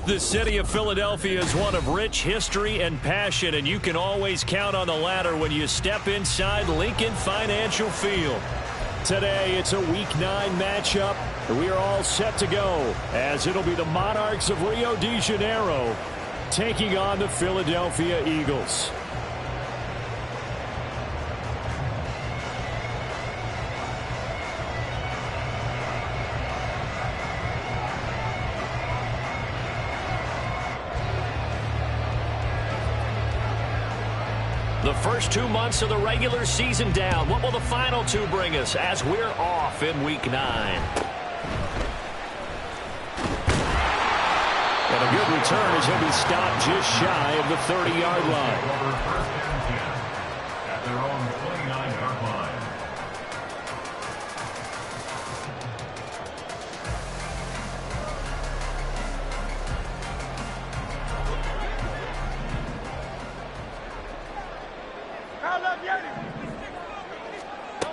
The city of Philadelphia is one of rich history and passion, and you can always count on the latter when you step inside Lincoln Financial Field. Today, it's a Week 9 matchup. We are all set to go, as it'll be the Monarchs of Rio de Janeiro taking on the Philadelphia Eagles. The first 2 months of the regular season down. What will the final 2 bring us as we're off in Week 9? And a good return as he'll be stopped just shy of the 30-yard line. At their own 29-yard line.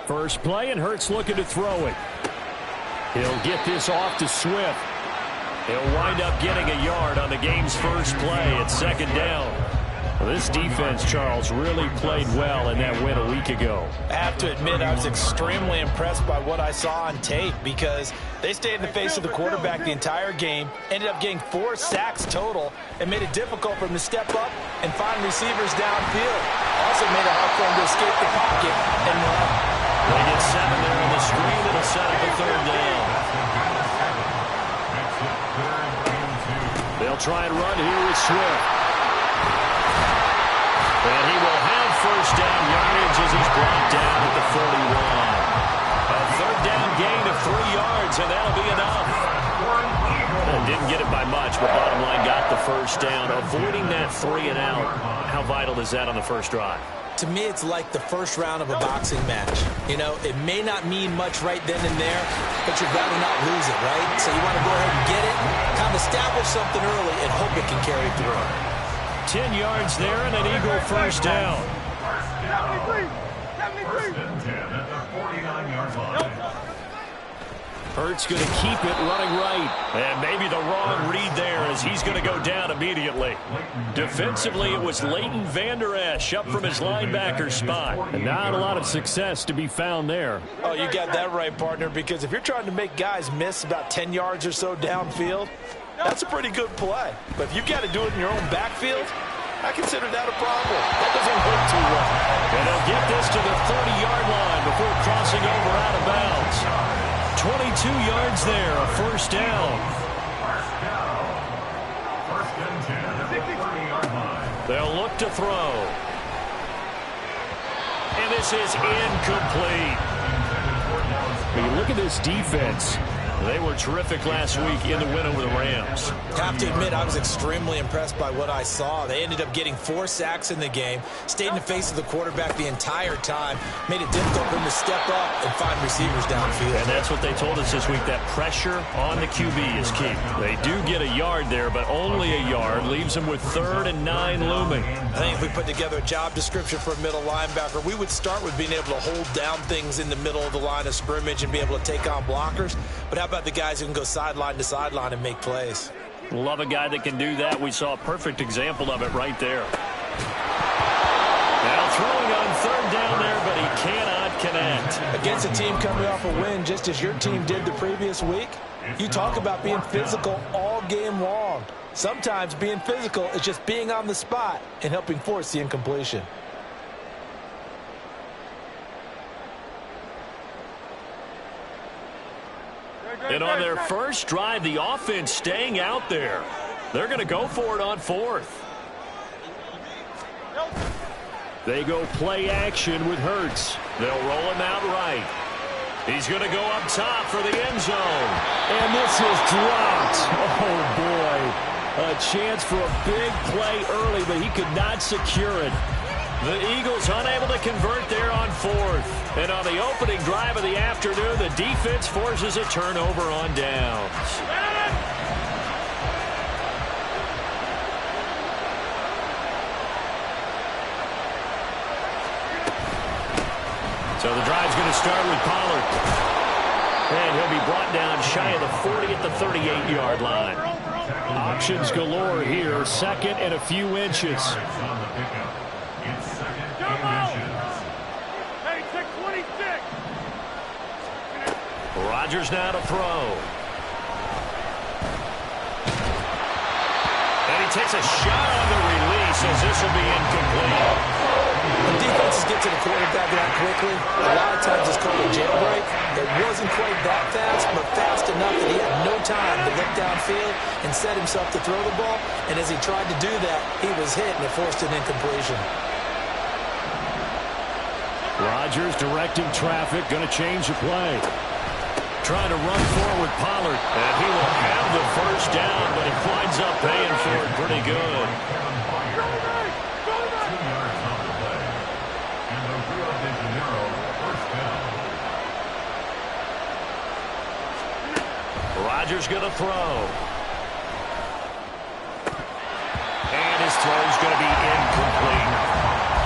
First play, and Hurts looking to throw it. He'll get this off to Swift. He'll wind up getting a yard on the game's first play at second down. Well, this defense, Charles, really played well in that win a week ago. I have to admit, I was extremely impressed by what I saw on tape because they stayed in the face of the quarterback the entire game, ended up getting 4 sacks total, and made it difficult for him to step up and find receivers downfield. Also made it hard for him to escape the pocket and run. They get 7 there on the screen. It'll set up a third down. They'll try and run here with Swift. And he will have first down yardage as he's brought down at the 41. A third down gain of 3 yards, and that'll be enough. Didn't get it by much, but bottom line got the first down. Avoiding that 3 and out, how vital is that on the first drive? To me, it's like the first round of a boxing match. You know, it may not mean much right then and there, but you'd rather not lose it, right? So you want to go ahead and get it, kind of establish something early, and hope it can carry through. 10 yards there and an Eagle first down. 73. First and 10 at the 49-yard line. Hurts going to keep it running right. And maybe the wrong read there as he's going to go down immediately. Defensively, it was Leighton Vander Esch up from his linebacker spot. And not a lot of success to be found there. Oh, you got that right, partner, because if you're trying to make guys miss about 10 yards or so downfield, that's a pretty good play. But if you've got to do it in your own backfield, I consider that a problem. That doesn't work too well. And they'll get this to the 30-yard line before crossing over out of bounds. 22 yards there, a first down. First and 10 at the 30-yard line. They'll look to throw. And this is incomplete. When you look at this defense, they were terrific last week in the win over the Rams. Have to admit, I was extremely impressed by what I saw. They ended up getting 4 sacks in the game, stayed in the face of the quarterback the entire time, made it difficult for him to step up and find receivers downfield. And that's what they told us this week, that pressure on the QB is key. They do get a yard there, but only a yard. Leaves them with 3rd and 9 looming. I think if we put together a job description for a middle linebacker, we would start with being able to hold down things in the middle of the line of scrimmage and be able to take on blockers. But how about the guys who can go sideline to sideline and make plays? Love a guy that can do that. We saw a perfect example of it right there. Now throwing on 3rd down there, but he cannot connect. Against a team coming off a win, just as your team did the previous week, you talk about being physical all game long. Sometimes being physical is just being on the spot and helping force the incompletion. And on their first drive, the offense staying out there. They're going to go for it on 4th. They go play action with Hurts. They'll roll him out right. He's going to go up top for the end zone. And this is dropped. Oh, boy. A chance for a big play early, but he could not secure it. The Eagles unable to convert there on 4th. And on the opening drive of the afternoon, the defense forces a turnover on downs. So the drive's going to start with Pollard. And he'll be brought down shy of the 40 at the 38-yard line. Options galore here. Second and a few inches. Hey, check 26. Rodgers now to throw. And he takes a shot on the release as this will be incomplete. When defenses get to the quarterback that quickly, a lot of times it's called a jailbreak. It wasn't quite that fast, but fast enough that he had no time to look downfield and set himself to throw the ball. And as he tried to do that, he was hit and it forced an incompletion. Rodgers directing traffic, going to change the play. Trying to run forward Pollard, and he will have the first down, but he winds up paying for it pretty good. Rodgers going to throw. And his throw is going to be incomplete.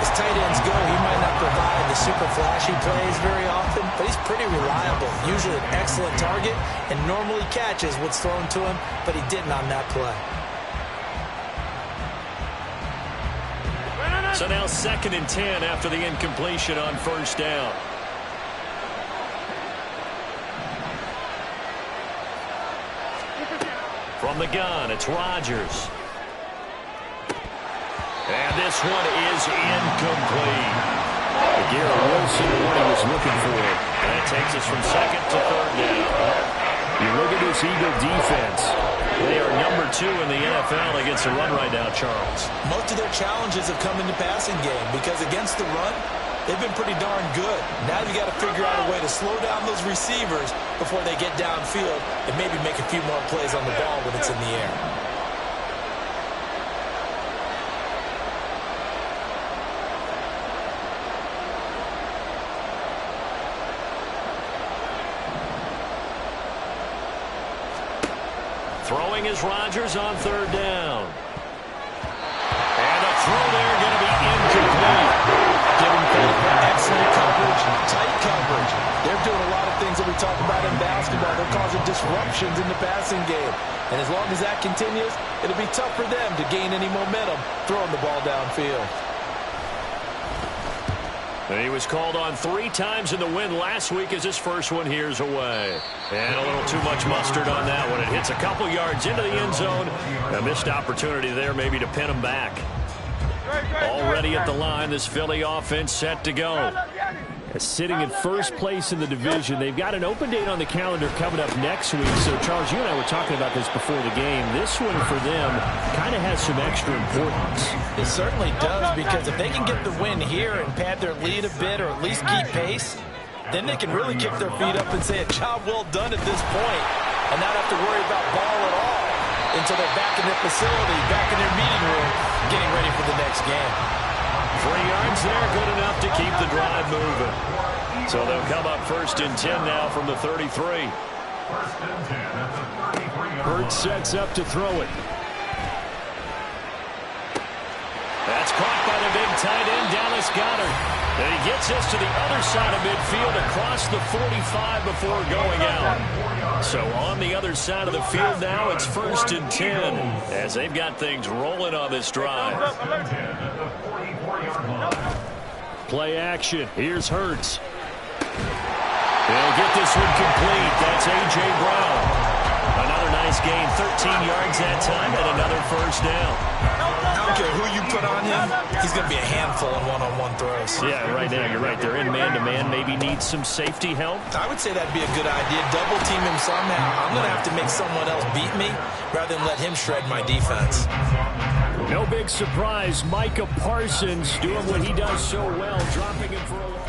As tight ends go, he might not provide the super flashy plays very often, but he's pretty reliable. Usually an excellent target and normally catches what's thrown to him, but he didn't on that play. So now 2nd and 10 after the incompletion on first down. From the gun, it's Rodgers. And this one is incomplete. Garrett Wilson, what he was looking for. And that takes us from 2nd to 3rd down. You look at this Eagle defense. They are number 2 in the NFL against the run right now, Charles. Most of their challenges have come in the passing game because against the run, they've been pretty darn good. Now you got to figure out a way to slow down those receivers before they get downfield and maybe make a few more plays on the ball when it's in the air. Throwing is Rodgers on 3rd down. And a throw there going to be incomplete. Giving credit for excellent coverage, tight coverage. They're doing a lot of things that we talk about in basketball. They're causing disruptions in the passing game. And as long as that continues, it'll be tough for them to gain any momentum throwing the ball downfield. He was called on 3 times in the win last week as his first one here's away. And a little too much mustard on that one. It hits a couple yards into the end zone. A missed opportunity there maybe to pin him back. Already at the line, this Philly offense set to go. Sitting in first place in the division. They've got an open date on the calendar coming up next week. So, Charles, you and I were talking about this before the game. This one for them kind of has some extra importance. It certainly does, because if they can get the win here and pad their lead a bit or at least keep pace, then they can really kick their feet up and say a job well done at this point and not have to worry about ball at all until they're back in their facility, back in their meeting room, getting ready for the next game. 3 yards there, good enough to keep the drive moving. So they'll come up 1st and 10 now from the 33. Hurts sets up to throw it. That's caught by the big tight end, Dallas Goedert. And he gets this to the other side of midfield across the 45 before going out. So on the other side of the field now, it's 1st and 10 as they've got things rolling on this drive. Play action. Here's Hurts. They'll get this one complete. That's A.J. Brown. Another nice gain, 13 yards that time, and another first down. I don't care who you put on him, he's going to be a handful in one-on-one throws. Yeah, right now, you're right. They're in man-to-man. Maybe needs some safety help. I would say that'd be a good idea. Double team him somehow. I'm going to have to make someone else beat me rather than let him shred my defense. No big surprise. Micah Parsons doing what he does so well, dropping him for a long.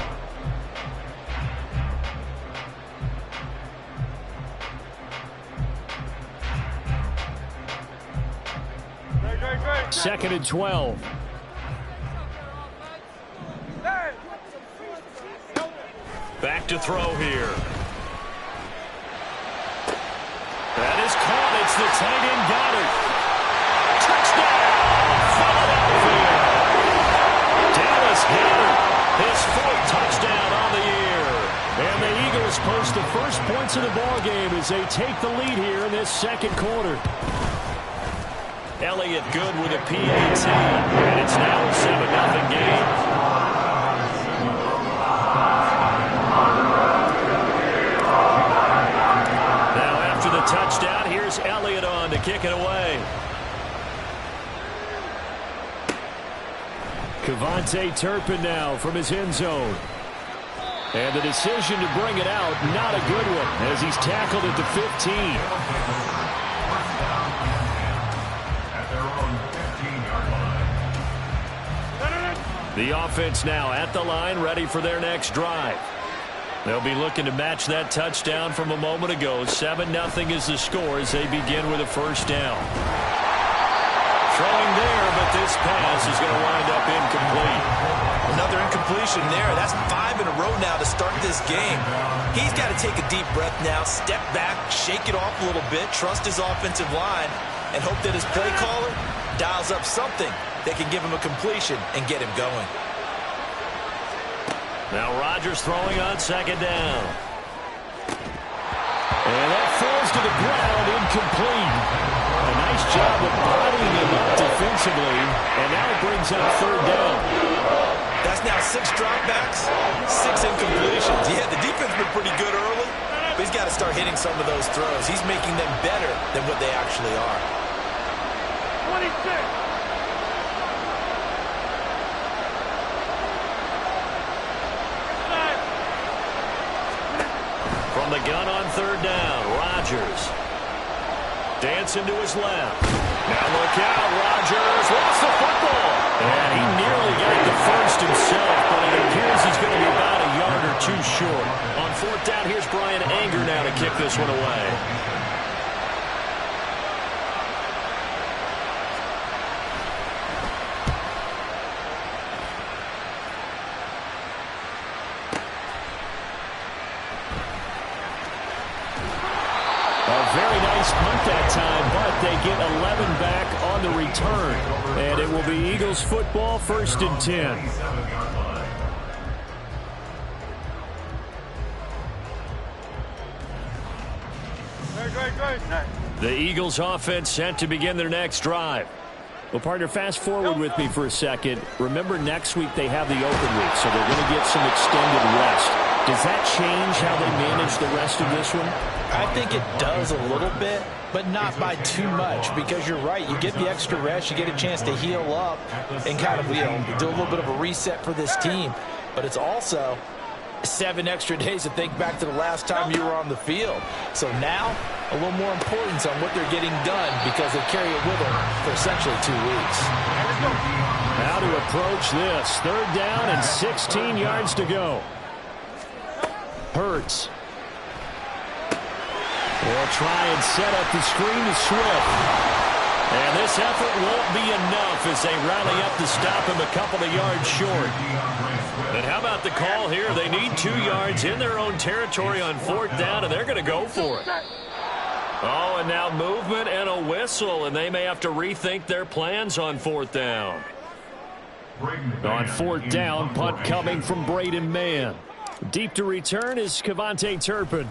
2nd and 12. Back to throw here. That is caught. It's the tight end Goddard. Touchdown! Philadelphia. Dallas Goedert, his 4th touchdown on the year. And the Eagles post the first points of the ball game as they take the lead here in this 2nd quarter. Elliott good with a PAT, and it's now a 7-0 game. Now after the touchdown, here's Elliott on to kick it away. Kevontae Turpin now from his end zone. And the decision to bring it out, not a good one, as he's tackled at the 15. At their own 15-yard line. The offense now at the line, ready for their next drive. They'll be looking to match that touchdown from a moment ago. 7-0 is the score as they begin with a first down. Throwing there, but this pass is going to wind up incomplete. Another incompletion there. That's 5 in a row now to start this game. He's got to take a deep breath now, step back, shake it off a little bit, trust his offensive line, and hope that his play caller dials up something that can give him a completion and get him going. Now Rodgers throwing on second down. And that falls to the ground, incomplete. A nice job of bodying him up defensively, and now it brings up third down. That's now 6 dropbacks, 6 incompletions. Yeah, the defense been pretty good early, but he's got to start hitting some of those throws. He's making them better than what they actually are. 26. From the gun on third down, Rodgers. Dancing to his left. Now look out, Rodgers lost the football. And he nearly got the first himself, but it appears he's going to be about a yard or two short. On fourth down, here's Brian Anger now to kick this one away. Very nice punt that time, but they get 11 back on the return. And it will be Eagles football, 1st and 10. The Eagles offense set to begin their next drive. Well, partner, fast forward with me for a second. Remember, next week they have the open week, so they're going to get some extended rest. Does that change how they manage the rest of this one? I think it does a little bit, but not by too much, because you're right. You get the extra rest, you get a chance to heal up and kind of, do a little bit of a reset for this team. But it's also 7 extra days to think back to the last time you were on the field. So now, a little more importance on what they're getting done, because they carry it with them for essentially 2 weeks. How to approach this. Third down and 16 yards to go. Hurts. They'll try and set up the screen to Swift. And this effort won't be enough as they rally up to stop him a couple of yards short. And how about the call here? They need 2 yards in their own territory on fourth down, and they're going to go for it. Oh, and now movement and a whistle, and they may have to rethink their plans on fourth down. On fourth down, punt coming from Braden Mann. Deep to return is Kevontae Turpin.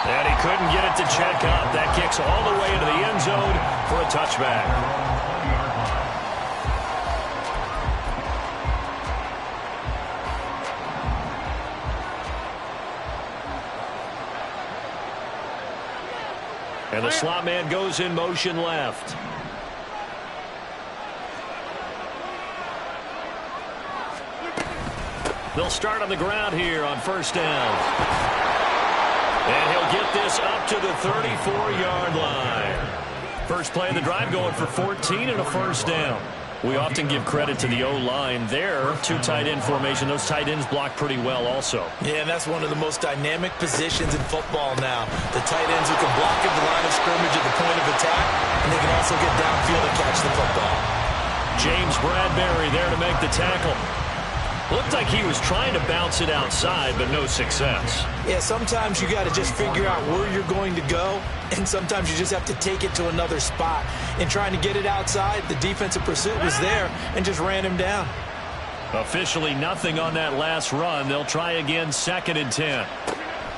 And he couldn't get it to check up. That kicks all the way into the end zone for a touchback. And the slot man goes in motion left. They'll start on the ground here on first down. And he'll get this up to the 34-yard line. First play of the drive going for 14 and a first down. We often give credit to the O-line there. 2 tight end formation. Those tight ends block pretty well also. Yeah, and that's one of the most dynamic positions in football now. The tight ends who can block at the line of scrimmage at the point of attack, and they can also get downfield and catch the football. James Bradbury there to make the tackle. Looked like he was trying to bounce it outside, but no success. Yeah, sometimes you got to just figure out where you're going to go, and sometimes you just have to take it to another spot. In trying to get it outside, the defensive pursuit was there and just ran him down. Officially nothing on that last run. They'll try again 2nd and 10.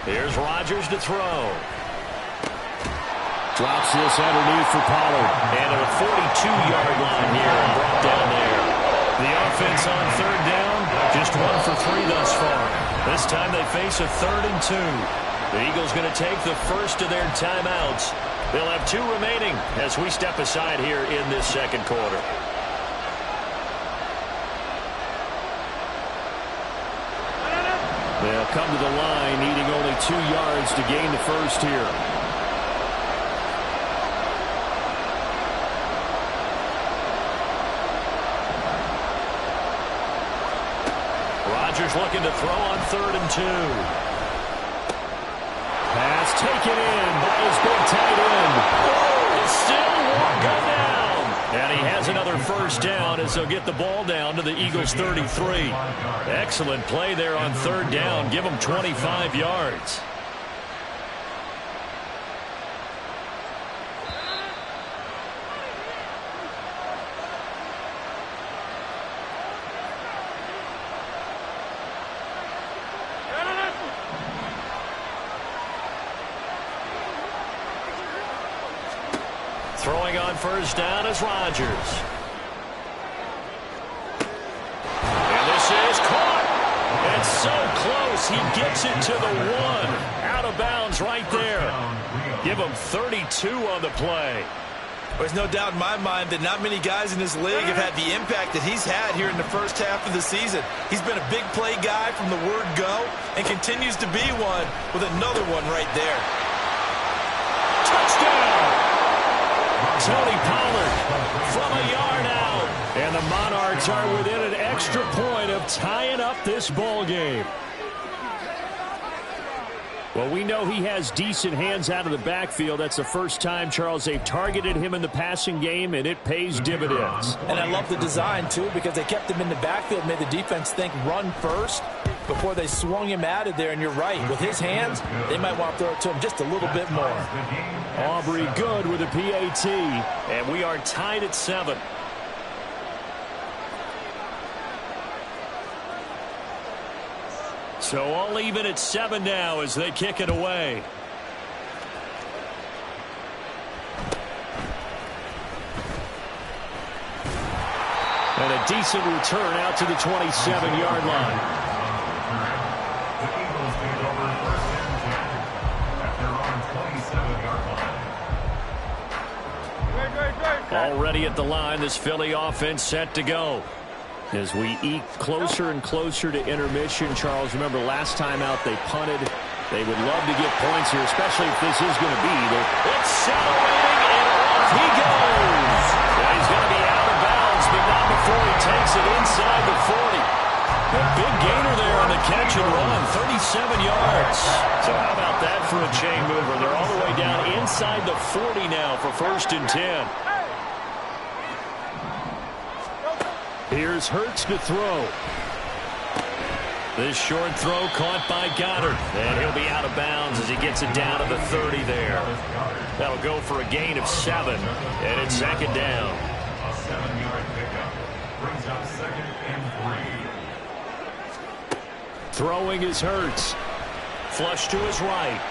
Here's Rodgers to throw. Drops this underneath for Pollard. And at a 42-yard line here and brought down there. The offense on 3rd down, just 1 for 3 thus far. This time they face a 3rd and 2. The Eagles going to take the first of their timeouts. They'll have 2 remaining as we step aside here in this 2nd quarter. They'll come to the line needing only 2 yards to gain the first here. Rodgers looking to throw on 3rd and 2. Pass taken in by his big tight end. Oh, still won't go down. And he has another first down as they'll get the ball down to the Eagles' 33. Excellent play there on 3rd down. Give them 25 yards. Throwing on first down is Rodgers. And this is caught. And so close, he gets it to the 1. Out of bounds right there. Give him 32 on the play. There's no doubt in my mind that not many guys in this league have had the impact that he's had here in the first half of the season. He's been a big play guy from the word go and continues to be one with another one right there. Touchdown! Tony Pollard from a yard out. And the Monarchs are within an extra point of tying up this ball game. Well, we know he has decent hands out of the backfield. That's the first time, Charles, they've targeted him in the passing game, and it pays dividends. And I love the design, too, because they kept him in the backfield, made the defense think run first before they swung him out of there. And you're right, with his hands, they might want to throw it to him just a little bit more. Aubrey good with a PAT, and we are tied at 7. So all even at 7 now as they kick it away. And a decent return out to the 27-yard line. The Eagles take over 1st and 10 at their own 27-yard line. Already at the line, this Philly offense set to go. As we eke closer and closer to intermission, Charles, remember last time out they punted. They would love to get points here, especially if this is going to be. Accelerating, and off he goes. Well, he's going to be out of bounds, but not before he takes it inside the 40. A big gainer there on the catch and run, 37 yards. So how about that for a chain mover? They're all the way down inside the 40 now for 1st and 10. Here's Hurts to throw. This short throw caught by Goddard. And he'll be out of bounds as he gets it down to the 30 there. That'll go for a gain of 7. And it's 2nd down. A 7-yard pickup brings up 2nd and 3. Throwing is Hurts. Flush to his right.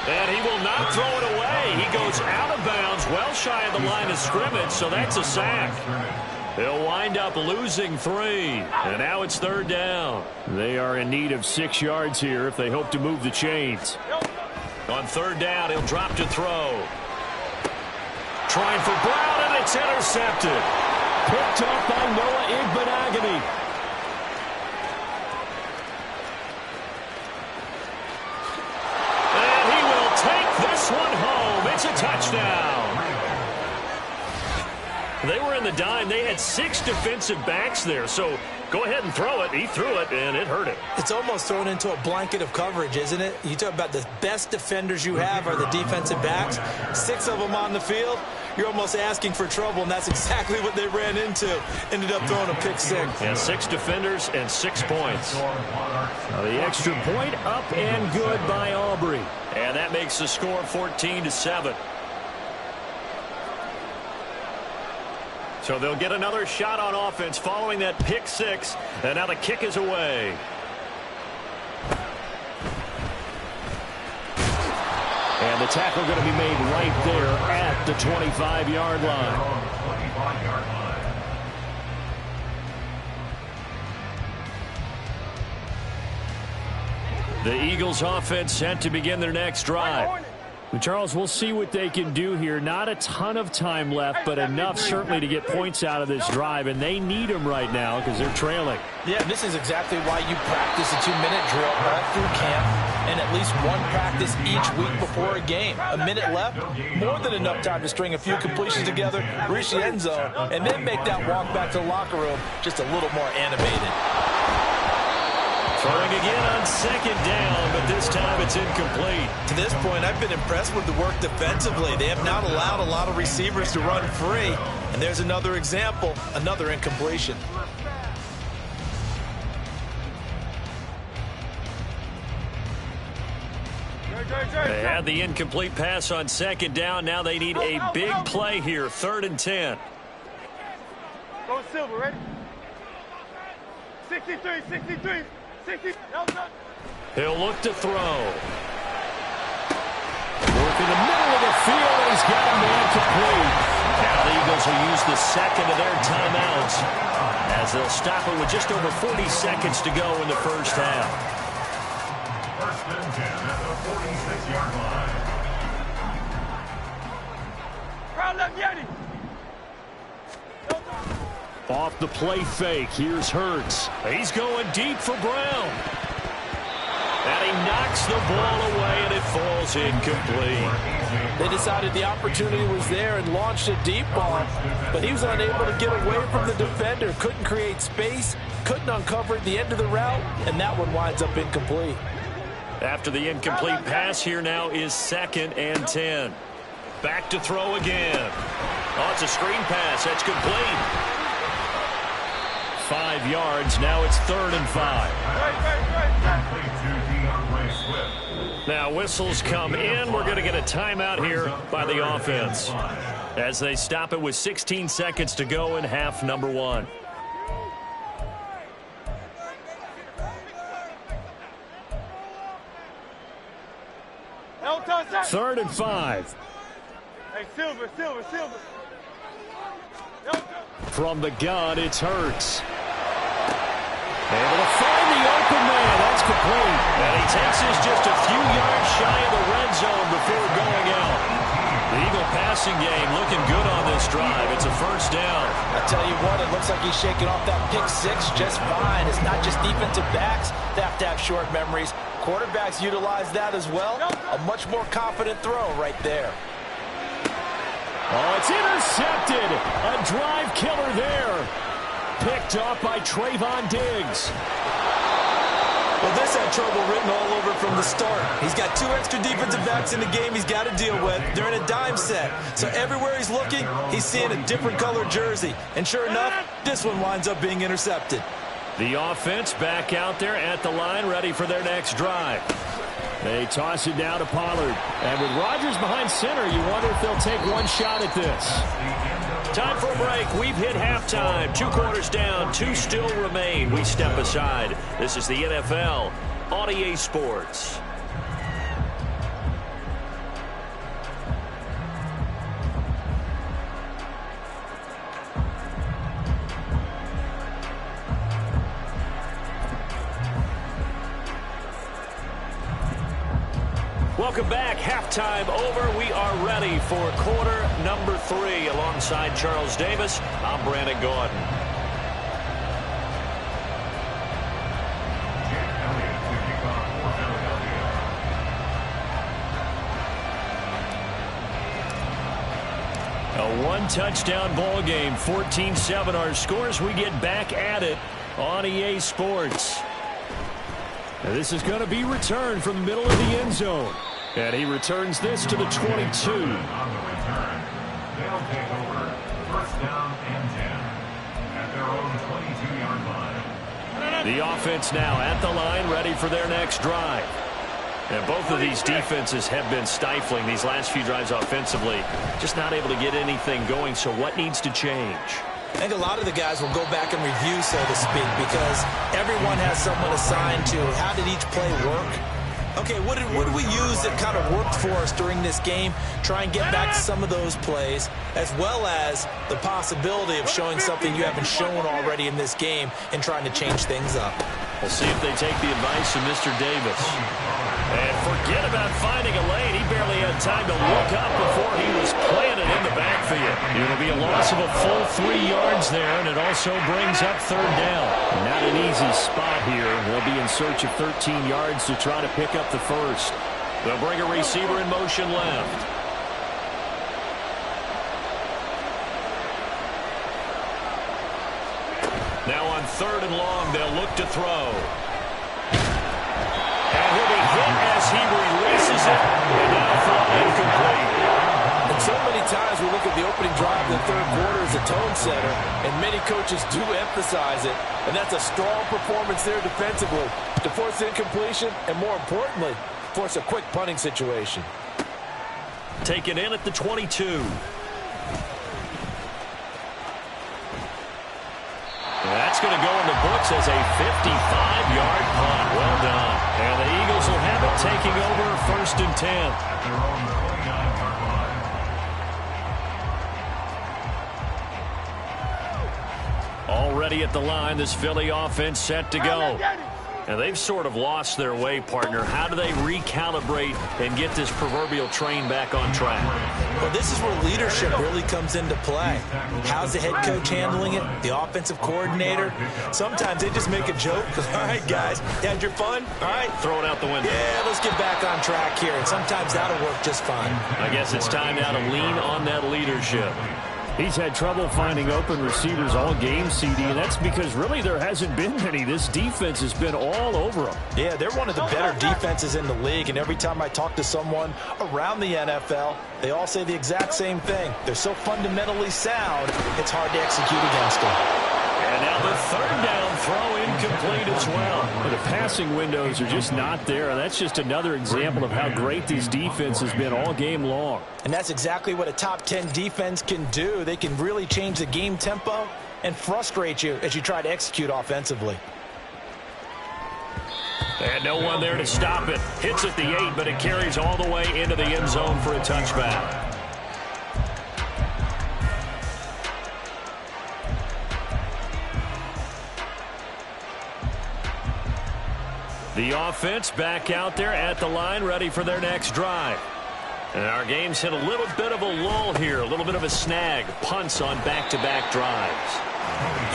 And he will not throw it away. He goes out of bounds, well shy of the line of scrimmage, so that's a sack. They'll wind up losing 3. And now it's 3rd down. They are in need of 6 yards here if they hope to move the chains. On 3rd down, he'll drop to throw. Trying for Brown, and it's intercepted. Picked off by Noah Igbenogany. And he will take this one home. It's a touchdown. They were in the dime. They had 6 defensive backs there. So go ahead and throw it. He threw it, and it hurt him. It's almost thrown into a blanket of coverage, isn't it? You talk about the best defenders you have are the defensive backs. 6 of them on the field. You're almost asking for trouble, and that's exactly what they ran into. Ended up throwing a pick 6. Yeah, 6 defenders and 6 points. Now the extra point up and good by Aubrey. And that makes the score 14-7. So they'll get another shot on offense following that pick six. And now the kick is away. And the tackle going to be made right there at the 25-yard line. 25-yard line. The Eagles offense set to begin their next drive. Charles, we'll see what they can do here. Not a ton of time left, but enough certainly to get points out of this drive, and they need them right now because they're trailing. Yeah, this is exactly why you practice a 2-minute drill all through camp and at least one practice each week before a game. A minute left, more than enough time to string a few completions together, reach the end zone, and then make that walk back to the locker room just a little more animated. Throwing again on second down, but this time it's incomplete. To this point, I've been impressed with the work defensively. They have not allowed a lot of receivers to run free. And there's another example, another incompletion. They had the incomplete pass on second down. Now they need a big play here, 3rd and 10. Go Silver, ready? 63, 63. He'll look to throw. Work in the middle of the field, and he's got a man complete. Now the Eagles will use the second of their timeouts as they'll stop it with just over 40 seconds to go in the first half. 1st and 10 at the 46-yard line. Crowd left Yeti. Off the play fake, here's Hurts. He's going deep for Brown. And he knocks the ball away, and it falls incomplete. They decided the opportunity was there and launched a deep ball, but he was unable to get away from the defender, couldn't create space, couldn't uncover at the end of the route, and that one winds up incomplete. After the incomplete pass, here now is 2nd and 10. Back to throw again. Oh, it's a screen pass. That's complete. 5 yards. Now it's 3rd and 5. Now whistles come in. We're going to get a timeout here by the offense as they stop it with 16 seconds to go in half number 1. Third and 5. Hey, Silver. From the gun, it's Hurts. Able to find the open man. That's complete. And he takes us just a few yards shy of the red zone before going out. The Eagle passing game looking good on this drive. It's a first down. I tell you what, it looks like he's shaking off that pick six just fine. It's not just defensive backs that have to have short memories. Quarterbacks utilize that as well. A much more confident throw right there. Oh, it's intercepted. A drive killer there. Picked off by Trayvon Diggs. Well, this had trouble written all over from the start. He's got 2 extra defensive backs in the game he's got to deal with. They're in a dime set. So everywhere he's looking, he's seeing a different color jersey. And sure enough, this one winds up being intercepted. The offense back out there at the line, ready for their next drive. They toss it down to Pollard. And with Rodgers behind center, you wonder if they'll take one shot at this. Time for a break. We've hit halftime. 2 quarters down, 2 still remain. We step aside. This is the NFL on EA Sports. Welcome back. Halftime over. We are ready for quarter number 3. Alongside Charles Davis, I'm Brandon Gordon. A 1-touchdown ball game. 14-7 our scores. We get back at it on EA Sports. Now this is going to be returned from the middle of the end zone. And he returns this to the 22. On the return, they'll take over 1st down and 10 at their own 22-yard line. The offense now at the line, ready for their next drive. And both of these defenses have been stifling these last few drives offensively. Just not able to get anything going, so what needs to change? I think a lot of the guys will go back and review, so to speak, because everyone has someone assigned to how did each play work. Okay, what did we use that kind of worked for us during this game? Try and get back to some of those plays, as well as the possibility of showing something you haven't shown already in this game and trying to change things up. We'll see if they take the advice of Mr. Davis. And forget about finding a lane. He barely had time to look up before he was planted in the backfield. It'll be a loss of a full 3 yards there, and it also brings up third down. Not an easy spot here. They'll be in search of 13 yards to try to pick up the first. They'll bring a receiver in motion left. Now on 3rd and long, they'll look to throw. And he'll be hit as he releases it. And now thrown incomplete. And so many times we look at the opening drive in the third quarter as a tone setter, and many coaches do emphasize it. And that's a strong performance there defensively to force incompletion and, more importantly, force a quick punting situation. Taken in at the 22. That's going to go in the books as a 55-yard punt. Well done. And the Eagles will have it, taking over 1st and 10. At their own 29-yard line. Already at the line, this Philly offense set to go. And they've sort of lost their way, partner. How do they recalibrate and get this proverbial train back on track? Well, this is where leadership really comes into play. How's the head coach handling it? The offensive coordinator? Sometimes they just make a joke. All right, guys, you had your fun? All right. Throw it out the window. Yeah, let's get back on track here. And sometimes that'll work just fine. I guess it's time now to lean on that leadership. He's had trouble finding open receivers all game, CD, and that's because really there hasn't been many. This defense has been all over them. Yeah, they're one of the better defenses in the league, and every time I talk to someone around the NFL, they all say the exact same thing. They're so fundamentally sound, it's hard to execute against them. And now the 3rd down throw incomplete as well. The passing windows are just not there. That's just another example of how great this defense has been all game long. And that's exactly what a top 10 defense can do. They can really change the game tempo and frustrate you as you try to execute offensively. And no one there to stop it. Hits at the 8, but it carries all the way into the end zone for a touchback. The offense back out there at the line, ready for their next drive. And our game's hit a little bit of a lull here, a little bit of a snag. Punts on back-to-back drives.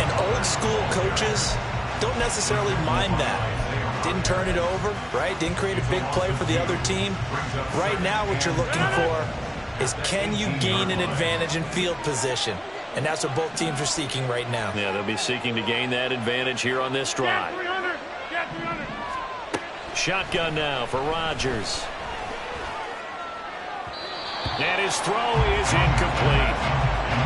And old school coaches don't necessarily mind that. Didn't turn it over, right? Didn't create a big play for the other team. Right now what you're looking for is, can you gain an advantage in field position? And that's what both teams are seeking right now. Yeah, they'll be seeking to gain that advantage here on this drive. Shotgun now for Rodgers. And his throw is incomplete.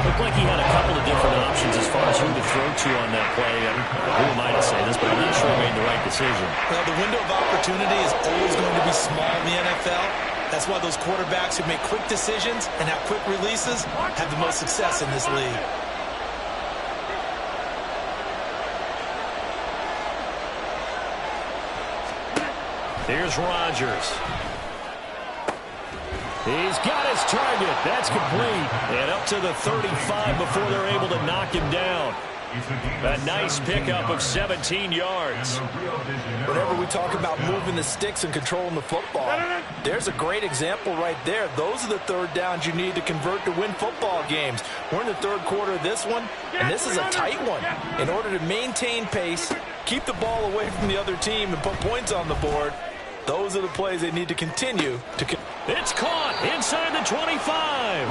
Looked like he had a couple of different options as far as who to throw to on that play. Who am I to say this, but I'm not sure he made the right decision. Well, the window of opportunity is always going to be small in the NFL. That's why those quarterbacks who make quick decisions and have quick releases have the most success in this league. Here's Rodgers. He's got his target. That's complete. And up to the 35 before they're able to knock him down. A nice pickup of 17 yards. Whenever we talk about moving the sticks and controlling the football, there's a great example right there. Those are the 3rd downs you need to convert to win football games. We're in the 3rd quarter of this one, and this is a tight one. In order to maintain pace, keep the ball away from the other team, and put points on the board, those are the plays they need to continue to. It's caught inside the 25.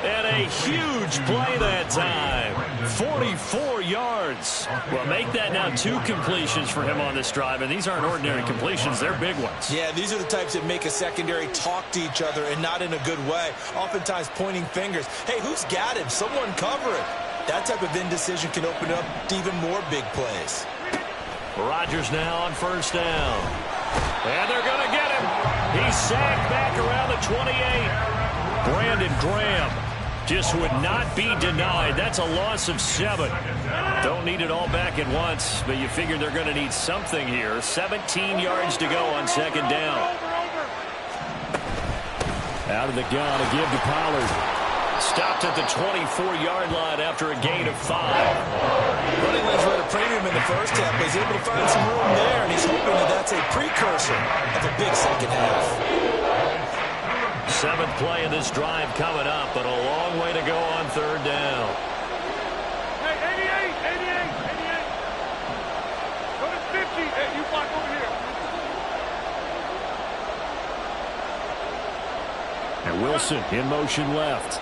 And a huge play that time. 44 yards. Well, make that now 2 completions for him on this drive, and these aren't ordinary completions. They're big ones. Yeah, these are the types that make a secondary talk to each other, and not in a good way. Oftentimes pointing fingers. Hey, who's got him? Someone cover it. That type of indecision can open up to even more big plays. Rodgers now on 1st down. And they're going to get him. He's sacked back around the 28. Brandon Graham Just would not be denied. That's a loss of 7. Don't need it all back at once, but you figure they're going to need something here. 17 yards to go on second down. Out of the gun, a give to Pollard. Stopped at the 24-yard line after a gain of 5. Running lanes were at a premium in the first half, but he's able to find some room there, and he's hoping that that's a precursor of a big second half. 7th play of this drive coming up, but a long way to go on third down. Hey, 88. Go to 50. Hey, you block over here. And Wilson in motion left.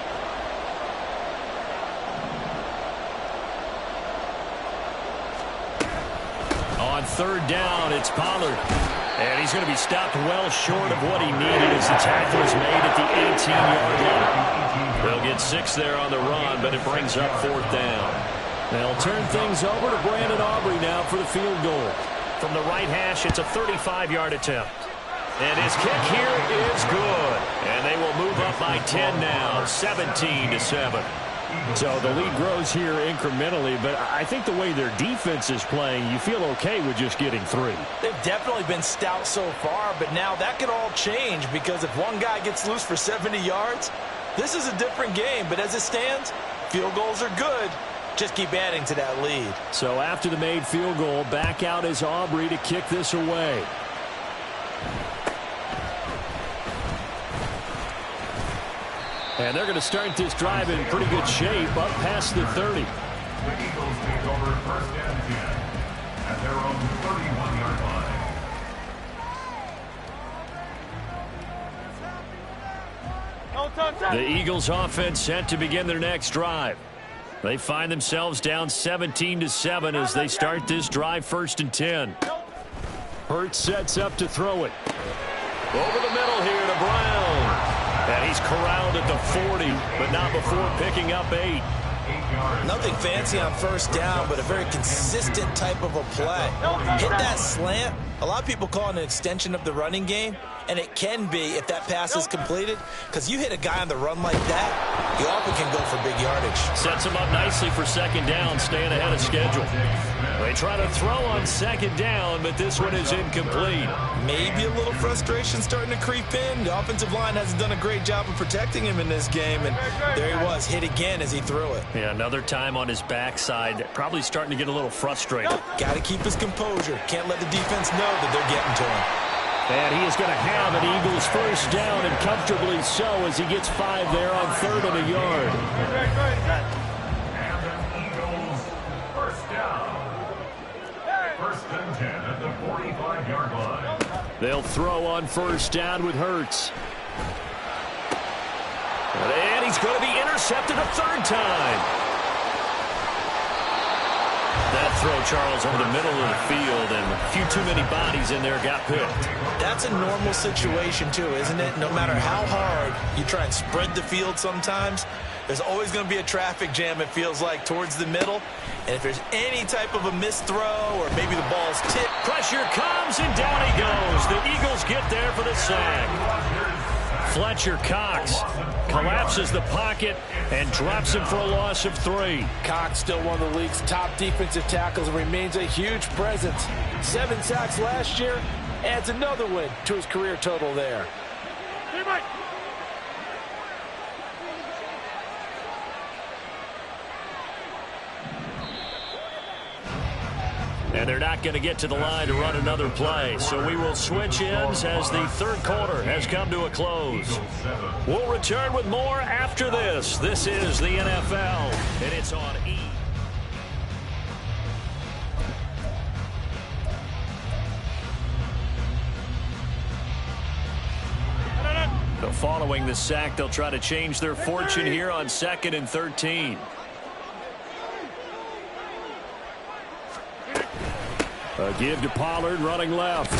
On third down, it's Pollard. And he's going to be stopped well short of what he needed as the tackle is made at the 18-yard line. They'll get 6 there on the run, but it brings up 4th down. They'll turn things over to Brandon Aubrey now for the field goal. From the right hash, it's a 35-yard attempt. And his kick here is good. And they will move up by 10 now, 17-7. So the lead grows here incrementally, but I think the way their defense is playing, you feel okay with just getting 3. They've definitely been stout so far, but now that could all change because if one guy gets loose for 70 yards, this is a different game. But as it stands, field goals are good. Just keep adding to that lead. So after the made field goal, back out is Aubrey to kick this away. And they're going to start this drive in pretty good shape, up past the 30. The Eagles take over first and 10 at their own 31-yard line. The Eagles offense set to begin their next drive. They find themselves down 17-7 as they start this drive 1st and 10. Hurts sets up to throw it. Over the middle here to Brown. And he's corralled at the 40, but not before picking up 8. Nothing fancy on first down, but a very consistent type of a play. Hit that slant. A lot of people call it an extension of the running game, and it can be if that pass is completed, because you hit a guy on the run like that, he often can go for big yardage. Sets him up nicely for second down, staying ahead of schedule. They try to throw on second down, but this one is incomplete. Maybe a little frustration starting to creep in. The offensive line hasn't done a great job of protecting him in this game, and there he was, hit again as he threw it. Yeah, another time on his backside, probably starting to get a little frustrated. Got to keep his composure. Can't let the defense know that they're getting to him. And he is going to have an Eagles first down, and comfortably so as he gets 5 there on 3rd and a yard. And the Eagles first down. First and 10 at the 45-yard line. They'll throw on first down with Hurts. And he's going to be intercepted a 3rd time. That throw, Charles, over the middle of the field, and a few too many bodies in there got picked. That's a normal situation, too, isn't it? No matter how hard you try and spread the field sometimes, there's always going to be a traffic jam, it feels like, towards the middle. And if there's any type of a missed throw or maybe the ball's tipped. Pressure comes, and down he goes. The Eagles get there for the sack. Fletcher Cox collapses the pocket and drops him for a loss of 3. Cox still one of the league's top defensive tackles and remains a huge presence. 7 sacks last year, adds another win to his career total there. And they're not going to get to the line to run another play. So we will switch ends as the 3rd quarter has come to a close. We'll return with more after this. This is the NFL, and it's on E! So following the sack, they'll try to change their fortune here on 2nd and 13. A give to Pollard running left.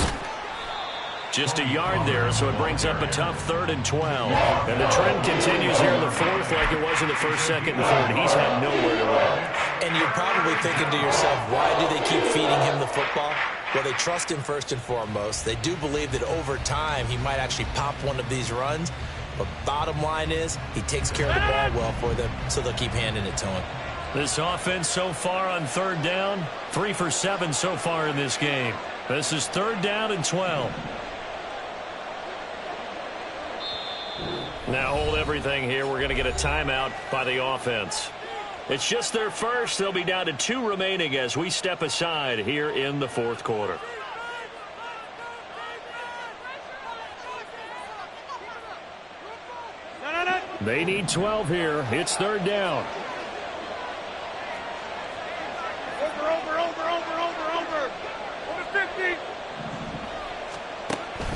Just a yard there, so it brings up a tough 3rd and 12. And the trend continues here in the 4th like it was in the 1st, 2nd, and 3rd. He's had nowhere to run. And you're probably thinking to yourself, why do they keep feeding him the football? Well, they trust him first and foremost. They do believe that over time he might actually pop one of these runs. But bottom line is he takes care of the ball well for them, so they'll keep handing it to him. This offense so far on third down, 3 for 7 so far in this game. This is 3rd down and 12. Now hold everything here. We're going to get a timeout by the offense. It's just their first. They'll be down to 2 remaining as we step aside here in the 4th quarter. They need 12 here. It's 3rd down. Over 50.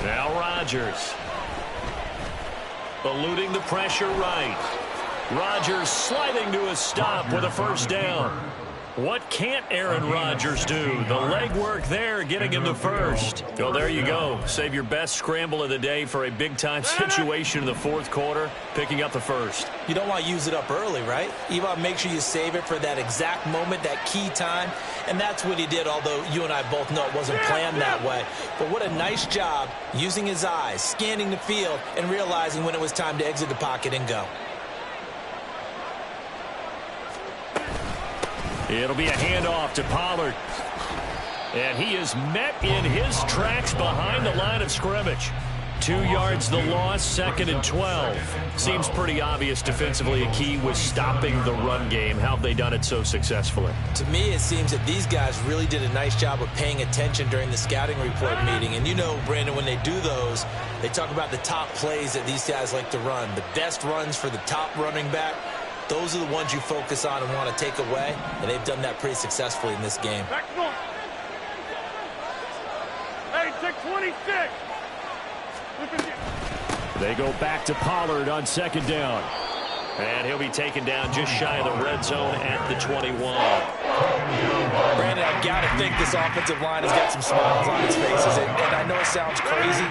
Now Rodgers. Eluding the pressure right. Rodgers sliding to a stop with a 1st down. What can't Aaron Rodgers do? The legwork there getting him the 1st. Well, there you go. Save your best scramble of the day for a big-time situation in the 4th quarter, picking up the 1st. You don't want to use it up early, right? You want to make sure you save it for that exact moment, that key time. And that's what he did, although you and I both know it wasn't planned that way. But what a nice job using his eyes, scanning the field, and realizing when it was time to exit the pocket and go. It'll be a handoff to Pollard. And he is met in his tracks behind the line of scrimmage. 2 yards the loss, 2nd and 12. Seems pretty obvious defensively a key was stopping the run game. How have they done it so successfully? To me, it seems that these guys really did a nice job of paying attention during the scouting report meeting. And you know, Brandon, when they do those, they talk about the top plays that these guys like to run. The best runs for the top running back. Those are the ones you focus on and want to take away, and they've done that pretty successfully in this game. Back north. Hey, take 26. They go back to Pollard on 2nd down. And he'll be taken down just shy of the red zone at the 21. Brandon, I've got to think this offensive line has got some smiles on its faces. And I know it sounds crazy,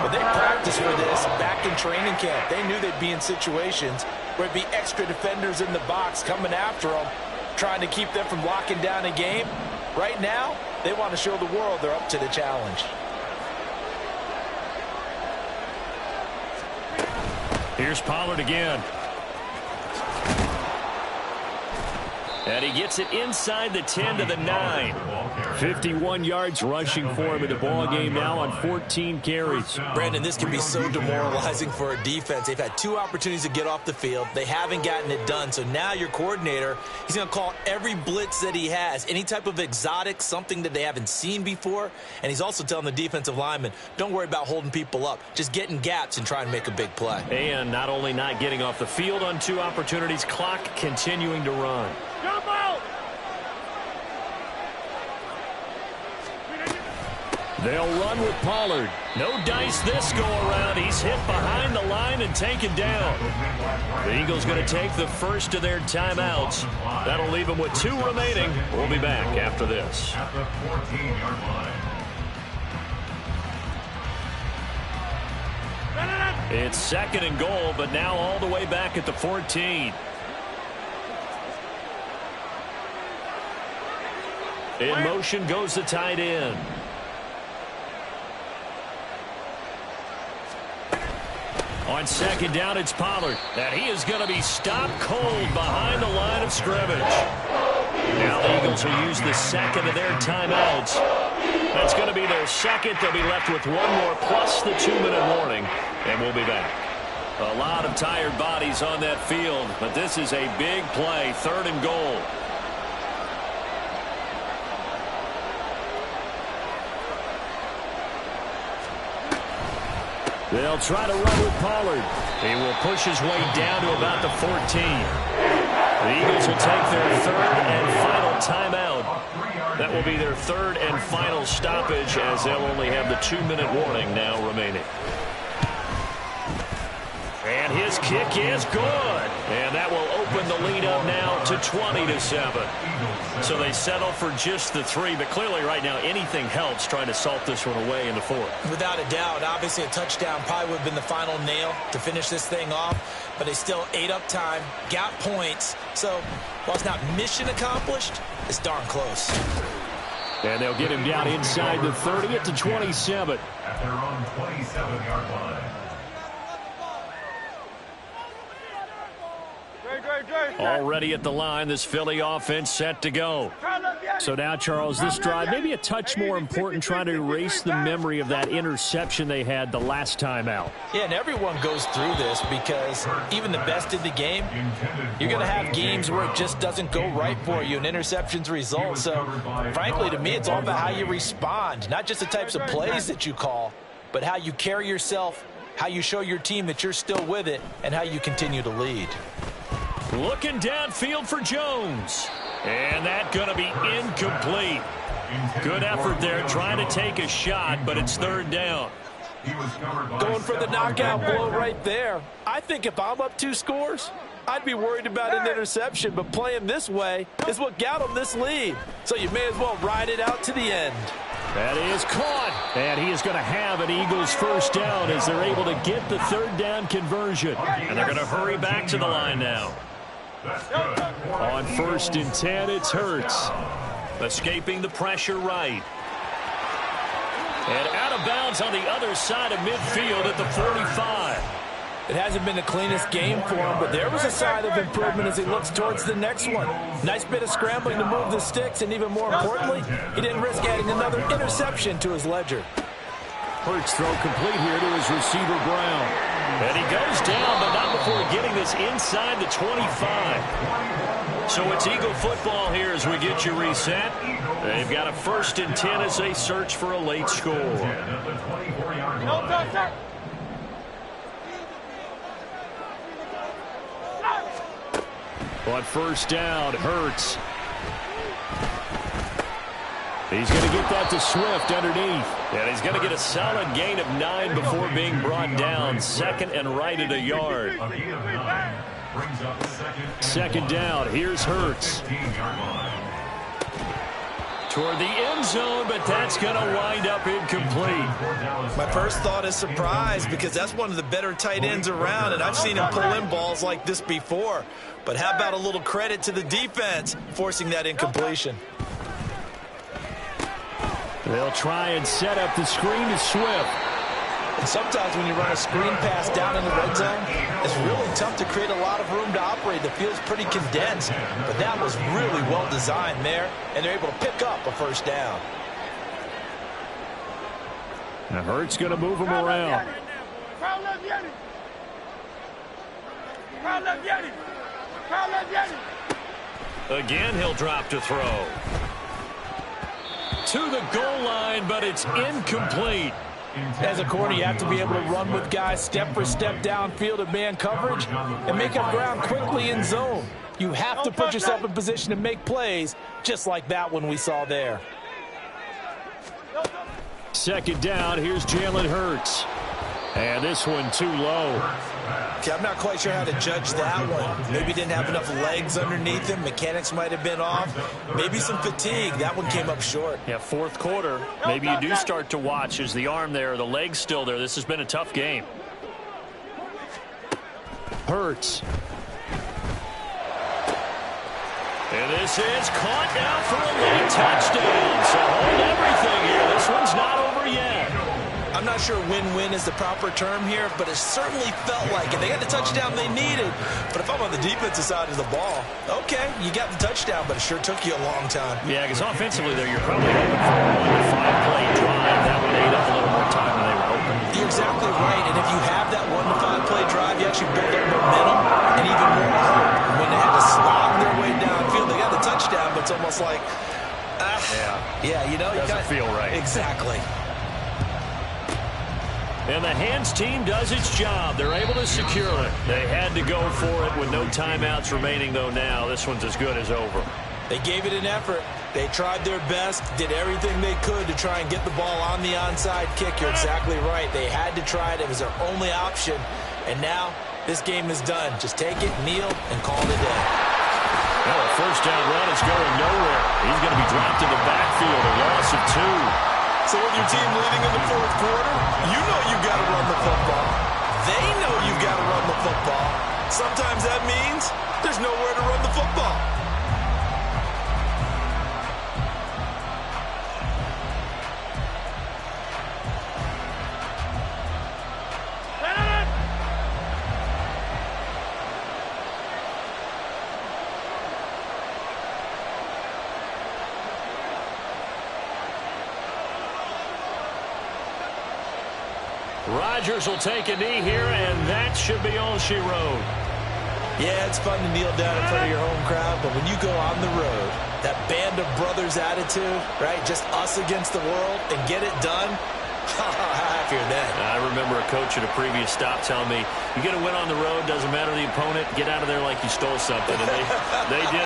but they practiced for this back in training camp. They knew they'd be in situations where it'd be extra defenders in the box coming after them, trying to keep them from locking down a game. Right now, they want to show the world they're up to the challenge. Here's Pollard again. And he gets it inside the 10 to the 9. 51 yards rushing for him in the ball game now on 14 carries. Brandon, this can be so demoralizing for a defense. They've had 2 opportunities to get off the field. They haven't gotten it done. So now your coordinator, he's going to call every blitz that he has, any type of exotic, something that they haven't seen before. And he's also telling the defensive lineman, don't worry about holding people up. Just get in gaps and try and make a big play. And not only not getting off the field on 2 opportunities, clock continuing to run. Jump out. They'll run with Pollard. No dice this go-around. He's hit behind the line and taken down. The Eagles going to take the first of their timeouts. That'll leave them with 2 remaining. We'll be back after this. At the 14-yard line. It's 2nd and goal, but now all the way back at the 14. In motion goes the tight end. On 2nd down, it's Pollard. And he is going to be stopped cold behind the line of scrimmage. Now the Eagles will use the 2nd of their timeouts. That's going to be their 2nd. They'll be left with 1 more plus the 2-minute warning. And we'll be back. A lot of tired bodies on that field, but this is a big play. 3rd and goal. They'll try to run with Pollard. He will push his way down to about the 14. The Eagles will take their 3rd and final timeout. That will be their 3rd and final stoppage as they'll only have the 2-minute warning now remaining. And his kick is good. And that will open the lead up now to 20-7. So they settle for just the 3, but clearly right now anything helps trying to salt this one away in the 4th. Without a doubt, obviously a touchdown probably would have been the final nail to finish this thing off, but they still ate up time, got points. So while it's not mission accomplished, it's darn close. And they'll get him down inside the 30 at the 27. At their own 27-yard line. Already at the line, this Philly offense set to go. So now, Charles, this drive, maybe a touch more important, trying to erase the memory of that interception they had the last time out. Yeah, and everyone goes through this because even the best in the game, you're going to have games where it just doesn't go right for you, and interceptions result. So, frankly, to me, it's all about how you respond, not just the types of plays that you call, but how you carry yourself, how you show your team that you're still with it, and how you continue to lead. Looking downfield for Jones. And that's going to be incomplete. Good effort there trying to take a shot, but it's third down. Going for the knockout blow right there. I think if I'm up 2 scores, I'd be worried about an interception, but playing this way is what got him this lead. So you may as well ride it out to the end. That is caught. And he is going to have an Eagles first down as they're able to get the third down conversion. And they're going to hurry back to the line now. On 1st and 10, it's Hurts. Escaping the pressure right. And out of bounds on the other side of midfield at the 45. It hasn't been the cleanest game for him, but there was a sign of improvement as he looks towards the next one. Nice bit of scrambling to move the sticks, and even more importantly, he didn't risk adding another interception to his ledger. Hurts throw complete here to his receiver Brown. And he goes down, but not before getting this inside the 25. So it's Eagle football here as we get you reset. They've got a 1st and 10 as they search for a late score. On 1st down, Hurts. He's going to get that to Swift underneath. And he's going to get a solid gain of 9 before being brought down. 2nd and right at a yard. 2nd down. Here's Hurts. Toward the end zone, but that's going to wind up incomplete. My first thought is surprise because that's one of the better tight ends around, and I've seen him pull in balls like this before. But how about a little credit to the defense forcing that incompletion? They'll try and set up the screen to Swift. And sometimes when you run a screen pass down in the red zone, it's really tough to create a lot of room to operate. The field's pretty condensed, but that was really well designed there, and they're able to pick up a first down. Now Hurts going to move him around. Again, he'll drop to throw. To the goal line, but it's incomplete. As a corner, you have to be able to run with guys step for step downfield in man coverage and make up ground quickly in zone. You have to put yourself in position to make plays just like that one we saw there. 2nd down, here's Jalen Hurts. And this one too low. Okay, I'm not quite sure how to judge that one. Maybe didn't have enough legs underneath him. Mechanics might have been off. Maybe some fatigue. That one came up short. Yeah, 4th quarter. Maybe you do start to watch. Is the arm there, the leg's still there? This has been a tough game. Hurts. And this is caught now for a late touchdown. So hold everything here. This one's not over yet. I'm not sure win-win is the proper term here, but it certainly felt like it. They got the touchdown they needed. But if I'm on the defensive side of the ball, okay, you got the touchdown, but it sure took you a long time. Yeah, because offensively there, you're probably hoping for a 1 to 5 play drive. That would ate up a little more time than they were hoping. You're exactly right, and if you have that 1 to 5 play drive, you actually build up momentum and even more hope. When they had to slog their way downfield, they got the touchdown, but it's almost like, yeah, you know, doesn't feel right. Exactly. And the hands team does its job. They're able to secure it. They had to go for it with no timeouts remaining, though now. This one's as good as over. They gave it an effort. They tried their best, did everything they could to try and get the ball on the onside kick. You're exactly right. They had to try it. It was their only option. And now this game is done. Just take it, kneel, and call it a day. Well, a 1st down run is going nowhere. He's going to be dropped in the backfield, a loss of 2. So with your team leading in the 4th quarter, you know you've got to run the football. They know you've got to run the football. Sometimes that means there's nowhere to run the football. Rodgers will take a knee here, and that should be all she wrote. Yeah, it's fun to kneel down in front of your home crowd, but when you go on the road, that band of brothers attitude, right, just us against the world, and get it done, how happier then. I remember a coach at a previous stop telling me, you get a win on the road, doesn't matter the opponent, get out of there like you stole something. And they did.